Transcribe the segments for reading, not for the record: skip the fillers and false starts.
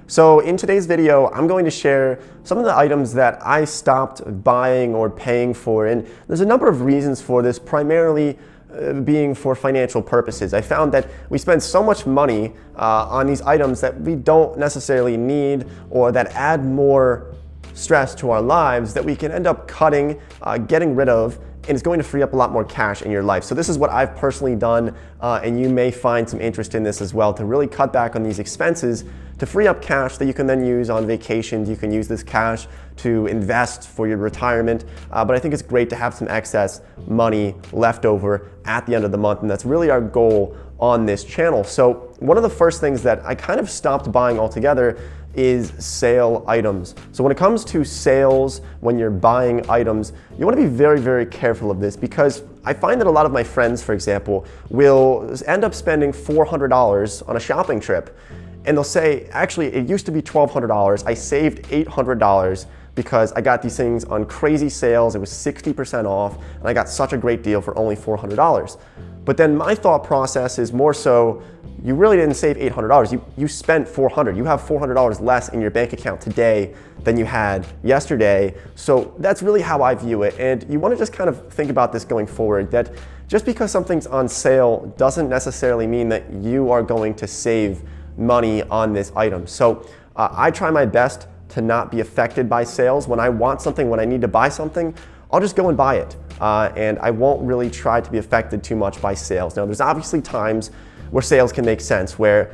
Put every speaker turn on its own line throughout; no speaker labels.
So in today's video, I'm going to share some of the items that I stopped buying or paying for, and there's a number of reasons for this, primarily being for financial purposes. I found that we spend so much money on these items that we don't necessarily need or that add more stress to our lives that we can end up cutting, getting rid of, and it's going to free up a lot more cash in your life. So this is what I've personally done, and you may find some interest in this as well, to really cut back on these expenses to free up cash that you can then use on vacations. You can use this cash to invest for your retirement, but I think it's great to have some excess money left over at the end of the month, and that's really our goal on this channel. So one of the first things that I kind of stopped buying altogether is sale items. So when it comes to sales, when you're buying items, you want to be very, very careful of this, because I find that a lot of my friends, for example, will end up spending $400 on a shopping trip. And they'll say, actually, it used to be $1,200. I saved $800 because I got these things on crazy sales. It was 60% off, and I got such a great deal for only $400. But then my thought process is more so, you really didn't save $800. You spent $400. You have $400 less in your bank account today than you had yesterday. So that's really how I view it. And you want to just kind of think about this going forward, that just because something's on sale doesn't necessarily mean that you are going to save money on this item. So I try my best to not be affected by sales. When I want something, when I need to buy something, I'll just go and buy it. And I won't really try to be affected too much by sales. Now, there's obviously times where sales can make sense, where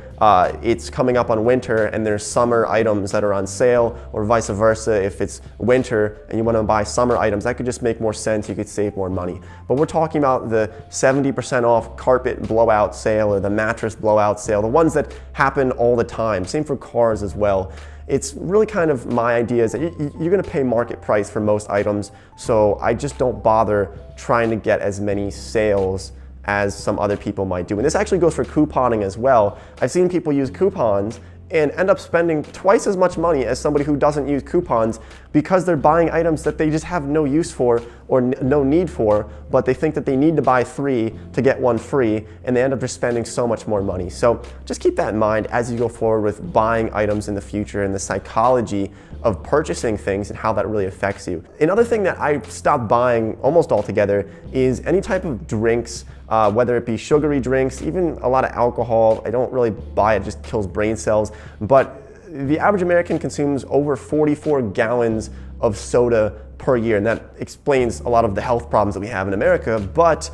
it's coming up on winter and there's summer items that are on sale, or vice versa. If it's winter and you want to buy summer items, that could just make more sense. You could save more money. But we're talking about the 70% off carpet blowout sale or the mattress blowout sale, the ones that happen all the time. Same for cars as well. It's really kind of my idea is that you're going to pay market price for most items, so I just don't bother trying to get as many sales as some other people might do. And this actually goes for couponing as well. I've seen people use coupons and end up spending twice as much money as somebody who doesn't use coupons, because they're buying items that they just have no use for or no need for, but they think that they need to buy 3 to get 1 free, and they end up just spending so much more money. So just keep that in mind as you go forward with buying items in the future, and the psychology of purchasing things and how that really affects you. Another thing that I stopped buying almost altogether is any type of drinks, whether it be sugary drinks, even a lot of alcohol. I don't really buy it, it just kills brain cells. But the average American consumes over 44 gallons of soda per year, and that explains a lot of the health problems that we have in America. But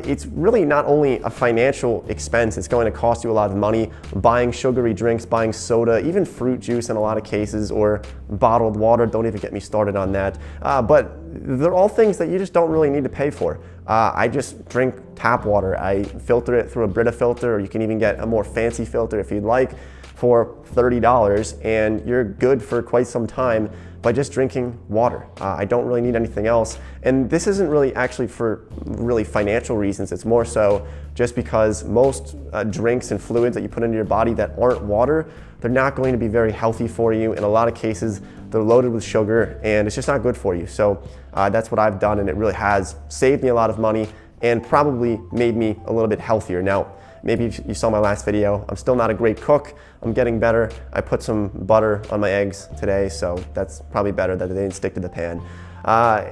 it's really not only a financial expense, it's going to cost you a lot of money buying sugary drinks, buying soda, even fruit juice in a lot of cases, or bottled water. Don't even get me started on that. But they're all things that you just don't really need to pay for. I just drink tap water. I filter it through a Brita filter, or you can even get a more fancy filter if you'd like, for $30, and you're good for quite some time by just drinking water. I don't really need anything else. And this isn't really actually for really financial reasons. It's more so just because most drinks and fluids that you put into your body that aren't water, they're not going to be very healthy for you. In a lot of cases, they're loaded with sugar, and it's just not good for you. So that's what I've done, and it really has saved me a lot of money and probably made me a little bit healthier. Now, maybe you saw my last video. I'm still not a great cook. I'm getting better. I put some butter on my eggs today, so that's probably better that they didn't stick to the pan.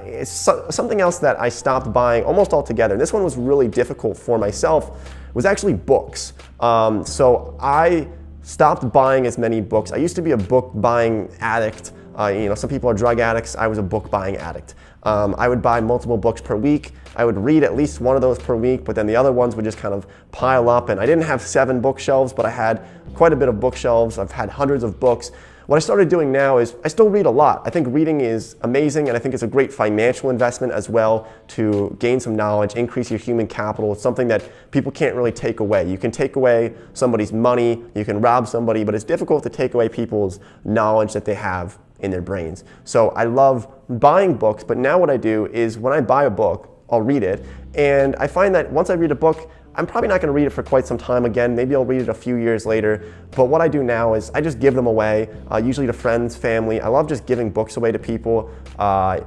It's something else that I stopped buying almost altogether, and this one was really difficult for myself, was actually books. So I stopped buying as many books. I used to be a book buying addict. Some people are drug addicts. I was a book buying addict. I would buy multiple books per week. I would read at least one of those per week, but then the other ones would just kind of pile up. And I didn't have 7 bookshelves, but I had quite a bit of bookshelves. I've had hundreds of books. What I started doing now is I still read a lot. I think reading is amazing, and I think it's a great financial investment as well, to gain some knowledge, increase your human capital. It's something that people can't really take away. You can take away somebody's money, you can rob somebody, but it's difficult to take away people's knowledge that they have in their brains. So I love buying books, but now what I do is when I buy a book, I'll read it, and I find that once I read a book, I'm probably not going to read it for quite some time again. Maybe I'll read it a few years later. But what I do now is I just give them away, usually to friends, family. I love just giving books away to people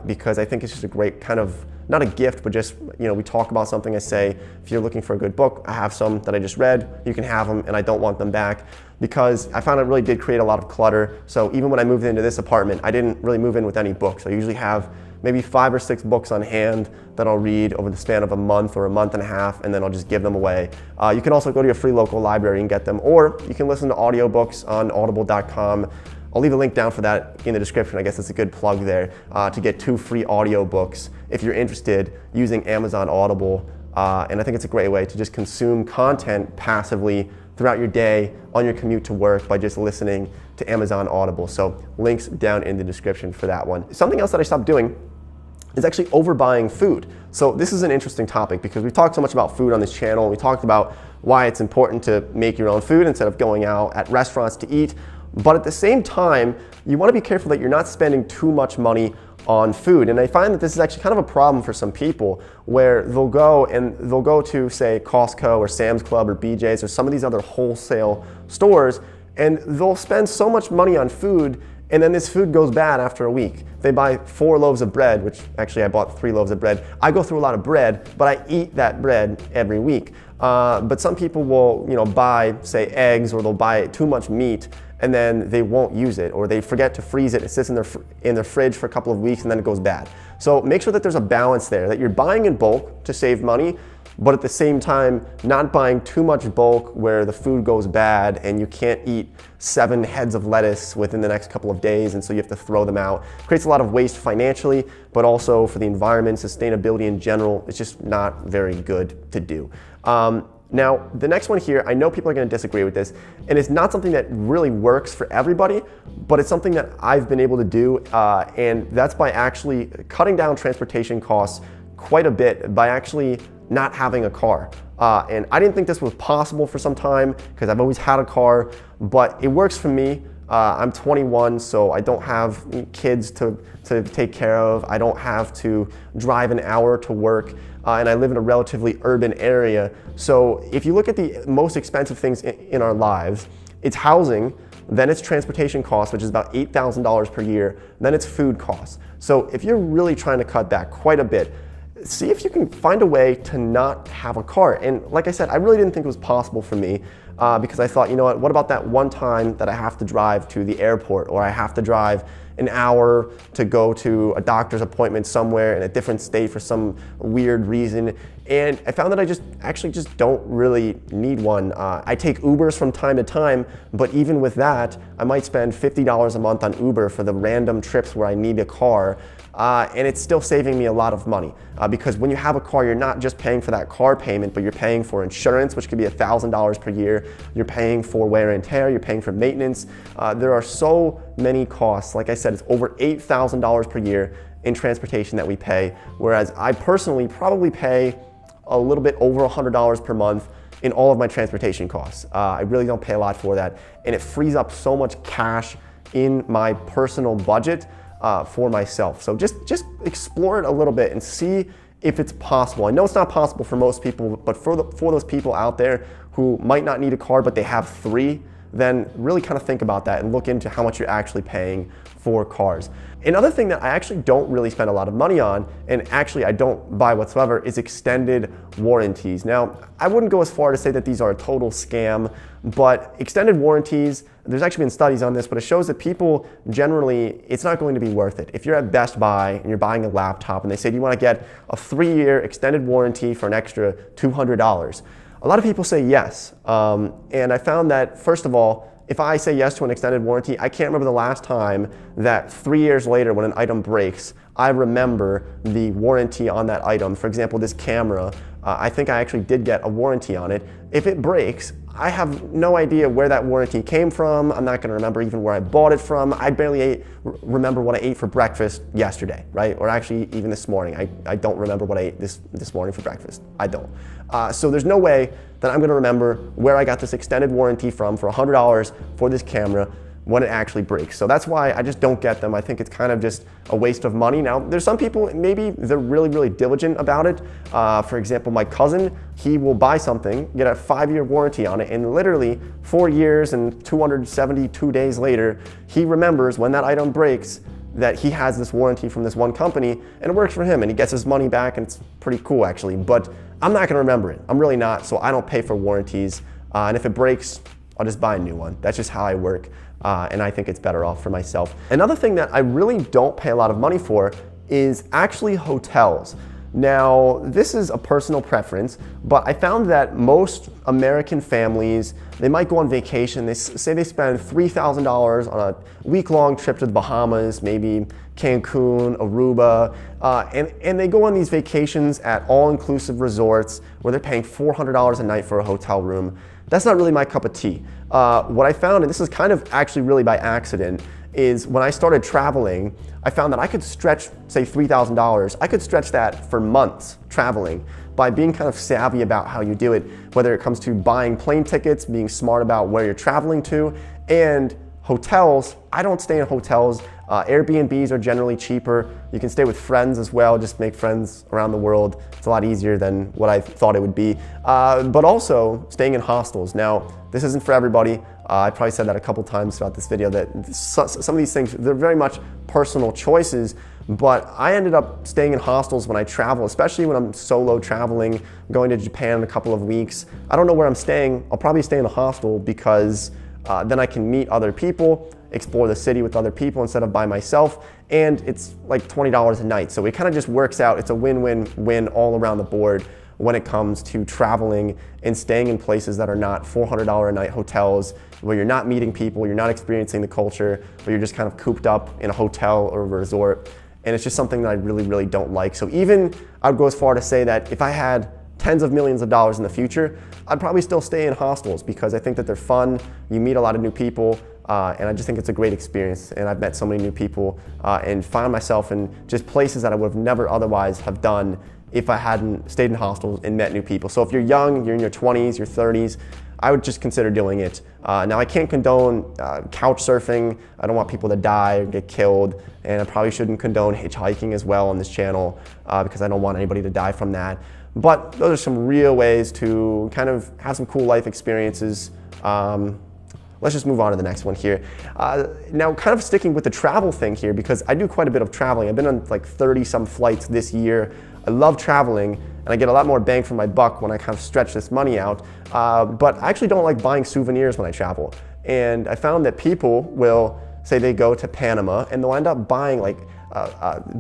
because I think it's just a great kind of, not a gift, but just, we talk about something. I say, if you're looking for a good book, I have some that I just read, you can have them, and I don't want them back, because I found it really did create a lot of clutter. So even when I moved into this apartment, I didn't really move in with any books. I usually have maybe 5 or 6 books on hand that I'll read over the span of a month or a month and a half, and then I'll just give them away. You can also go to your free local library and get them, or you can listen to audiobooks on audible.com. I'll leave a link down for that in the description. I guess it's a good plug there to get 2 free audiobooks if you're interested using Amazon Audible. And I think it's a great way to just consume content passively throughout your day on your commute to work by just listening to Amazon Audible. So links down in the description for that one. Something else that I stopped doing is actually overbuying food. So this is an interesting topic because we've talked so much about food on this channel, and we talked about why it's important to make your own food instead of going out at restaurants to eat. But at the same time, you want to be careful that you're not spending too much money on food. And I find that this is actually kind of a problem for some people, where they'll go to, say, Costco or Sam's Club or BJ's or some of these other wholesale stores, and they'll spend so much money on food, and then this food goes bad after a week. They buy 4 loaves of bread, which actually I bought 3 loaves of bread. I go through a lot of bread, but I eat that bread every week. But some people will, buy, say, eggs, or they'll buy too much meat, and then they won't use it, or they forget to freeze it. It sits in their fridge for a couple of weeks, and then it goes bad. So make sure that there's a balance there, that you're buying in bulk to save money, but at the same time, not buying too much bulk where the food goes bad and you can't eat 7 heads of lettuce within the next couple of days, and so you have to throw them out. It creates a lot of waste financially, but also for the environment, sustainability in general. It's just not very good to do. Now, the next one here, I know people are going to disagree with this, and it's not something that really works for everybody, but it's something that I've been able to do, and that's by actually cutting down transportation costs quite a bit by actually not having a car. And I didn't think this was possible for some time because I've always had a car, but it works for me. I'm 21, so I don't have kids to take care of. I don't have to drive an hour to work, and I live in a relatively urban area. So if you look at the most expensive things in our lives, it's housing, then it's transportation costs, which is about $8,000 per year, then it's food costs. So if you're really trying to cut back quite a bit, see if you can find a way to not have a car. And like I said, I really didn't think it was possible for me because I thought, what about that one time that I have to drive to the airport, or I have to drive an hour to go to a doctor's appointment somewhere in a different state for some weird reason. And I found that I actually don't really need one. I take Ubers from time to time, but even with that, I might spend $50 a month on Uber for the random trips where I need a car. And it's still saving me a lot of money because when you have a car, you're not just paying for that car payment, but you're paying for insurance, which could be $1,000 per year. You're paying for wear and tear. You're paying for maintenance. There are so many costs. Like I said, it's over $8,000 per year in transportation that we pay, whereas I personally probably pay a little bit over $100 per month in all of my transportation costs. I really don't pay a lot for that, and it frees up so much cash in my personal budget for myself. So just explore it a little bit and see if it's possible. I know it's not possible for most people, but for those people out there who might not need a car but they have 3, then really kind of think about that and look into how much you're actually paying for cars. Another thing that I actually don't really spend a lot of money on, and actually I don't buy whatsoever, is extended warranties. Now, I wouldn't go as far to say that these are a total scam, but extended warranties, there's actually been studies on this, but it shows that people generally, it's not going to be worth it. If you're at Best Buy and you're buying a laptop and they say, do you want to get a 3-year extended warranty for an extra $200? A lot of people say yes. And I found that, first of all, if I say yes to an extended warranty, I can't remember the last time that 3 years later when an item breaks, I remember the warranty on that item. For example, this camera, I think I actually did get a warranty on it. If it breaks, I have no idea where that warranty came from. I'm not going to remember even where I bought it from. I barely remember what I ate for breakfast yesterday, right? Or actually even this morning. I don't remember what I ate this morning for breakfast. I don't. So there's no way that I'm going to remember where I got this extended warranty from for $100 for this camera. when it actually breaks. So that's why I just don't get them. I think it's kind of just a waste of money. Now, there's some people, maybe they're really, really diligent about it. For example, my cousin, he will buy something, get a 5-year warranty on it, and literally 4 years and 272 days later, he remembers when that item breaks that he has this warranty from this one company, and it works for him, and he gets his money back, and it's pretty cool actually. But I'm not gonna remember it. I'm really not, so I don't pay for warranties. And if it breaks, I'll just buy a new one. That's just how I work, and I think it's better off for myself. Another thing that I really don't pay a lot of money for is actually hotels. Now, this is a personal preference, but I found that most American families, they might go on vacation, they say they spend $3,000 on a week-long trip to the Bahamas, maybe Cancun, Aruba, and they go on these vacations at all-inclusive resorts where they're paying $400 a night for a hotel room. That's not really my cup of tea. What I found, and this is kind of actually really by accident, is when I started traveling, I found that I could stretch, say $3,000, I could stretch that for months traveling by being kind of savvy about how you do it, whether it comes to buying plane tickets, being smart about where you're traveling to, and hotels. I don't stay in hotels. Airbnbs are generally cheaper. You can stay with friends as well, just make friends around the world. It's a lot easier than what I thought it would be. But also staying in hostels. Now, this isn't for everybody. I probably said that a couple times throughout this video, that some of these things, they're very much personal choices, but I ended up staying in hostels when I travel, especially when I'm solo traveling, going to Japan in a couple of weeks. I don't know where I'm staying. I'll probably stay in a hostel because then I can meet other people, explore the city with other people instead of by myself, and it's like $20 a night. So it kind of just works out. It's a win-win-win all around the board when it comes to traveling and staying in places that are not $400 a night hotels, where you're not meeting people, you're not experiencing the culture, but you're just kind of cooped up in a hotel or a resort. And it's just something that I really, really don't like. So even I'd go as far to say that if I had tens of millions of dollars in the future, I'd probably still stay in hostels because I think that they're fun, you meet a lot of new people, and I just think it's a great experience. And I've met so many new people and found myself in just places that I would have never otherwise have done if I hadn't stayed in hostels and met new people. So if you're young, you're in your 20s, your 30s, I would just consider doing it. Now I can't condone couch surfing. I don't want people to die or get killed, and I probably shouldn't condone hitchhiking as well on this channel because I don't want anybody to die from that. But those are some real ways to kind of have some cool life experiences. Let's just move on to the next one here. Now, kind of sticking with the travel thing here, because I do quite a bit of traveling. I've been on like 30-some flights this year. I love traveling, and I get a lot more bang for my buck when I kind of stretch this money out. But I actually don't like buying souvenirs when I travel. And I found that people will say they go to Panama, and they'll end up buying like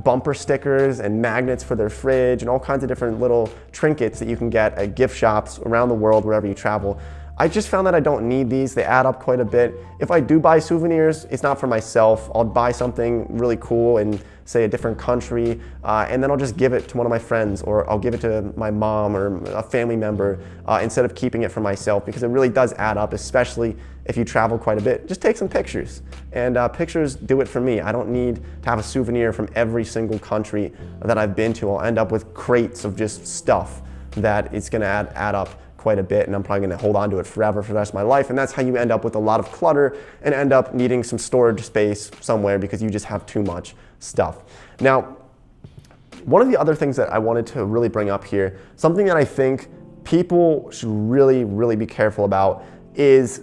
bumper stickers and magnets for their fridge and all kinds of different little trinkets that you can get at gift shops around the world wherever you travel. I just found that I don't need these. They add up quite a bit. If I do buy souvenirs, it's not for myself. I'll buy something really cool in, say, a different country, and then I'll just give it to one of my friends, or I'll give it to my mom or a family member instead of keeping it for myself, because it really does add up, especially if you travel quite a bit. Just take some pictures, and pictures do it for me. I don't need to have a souvenir from every single country that I've been to. I'll end up with crates of just stuff that it's gonna add up quite a bit, and I'm probably gonna hold on to it forever for the rest of my life. And that's how you end up with a lot of clutter and end up needing some storage space somewhere because you just have too much stuff. Now, one of the other things that I wanted to really bring up here, something that I think people should really, really be careful about, is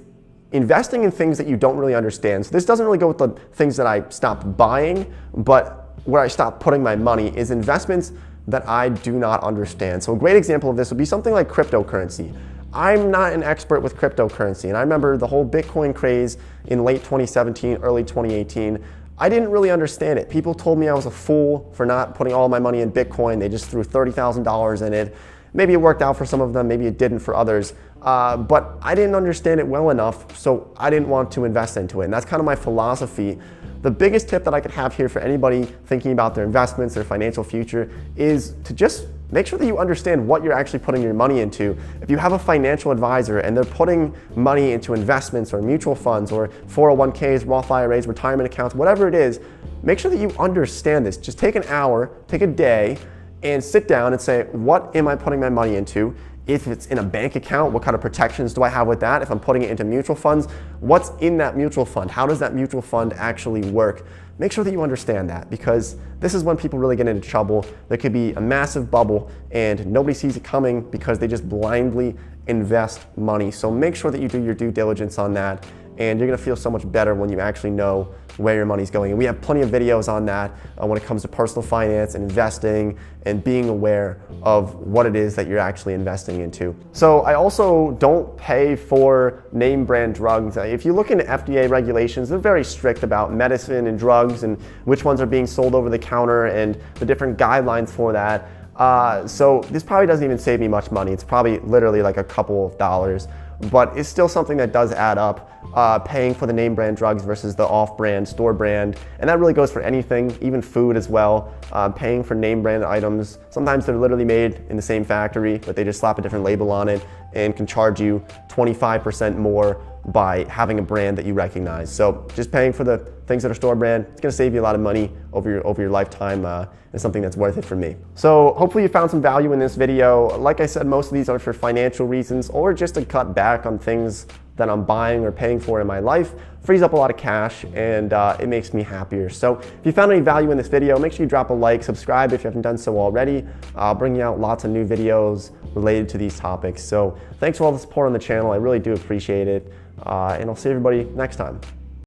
investing in things that you don't really understand. So this doesn't really go with the things that I stopped buying, but where I stopped putting my money is investments that I do not understand. So a great example of this would be something like cryptocurrency. I'm not an expert with cryptocurrency, and I remember the whole Bitcoin craze in late 2017, early 2018. I didn't really understand it. People told me I was a fool for not putting all my money in Bitcoin. They just threw $30,000 in it. Maybe it worked out for some of them, maybe it didn't for others. But I didn't understand it well enough, so I didn't want to invest into it. And that's kind of my philosophy. The biggest tip that I could have here for anybody thinking about their investments, their financial future, is to just make sure that you understand what you're actually putting your money into. If you have a financial advisor and they're putting money into investments or mutual funds or 401ks, Roth IRAs, retirement accounts, whatever it is, make sure that you understand this. Just take an hour, take a day, and sit down and say, what am I putting my money into? If it's in a bank account, what kind of protections do I have with that? If I'm putting it into mutual funds, what's in that mutual fund? How does that mutual fund actually work? Make sure that you understand that, because this is when people really get into trouble. There could be a massive bubble and nobody sees it coming because they just blindly invest money. So make sure that you do your due diligence on that, and you're gonna feel so much better when you actually know where your money's going. And we have plenty of videos on that when it comes to personal finance and investing and being aware of what it is that you're actually investing into. So I also don't pay for name brand drugs. If you look into FDA regulations, they're very strict about medicine and drugs and which ones are being sold over the counter and the different guidelines for that. So this probably doesn't even save me much money. It's probably literally like a couple of dollars, but it's still something that does add up, paying for the name brand drugs versus the off-brand, store brand. And that really goes for anything, even food as well. Paying for name brand items. Sometimes they're literally made in the same factory, but they just slap a different label on it and can charge you 25% more by having a brand that you recognize. So just paying for the things that are store brand, it's gonna save you a lot of money over your lifetime. It's something that's worth it for me. So hopefully you found some value in this video. Like I said, most of these are for financial reasons or just to cut back on things that I'm buying or paying for in my life. Frees up a lot of cash, and it makes me happier. So if you found any value in this video, make sure you drop a like, subscribe if you haven't done so already. I'll bring you out lots of new videos related to these topics. So thanks for all the support on the channel. I really do appreciate it. And I'll see everybody next time.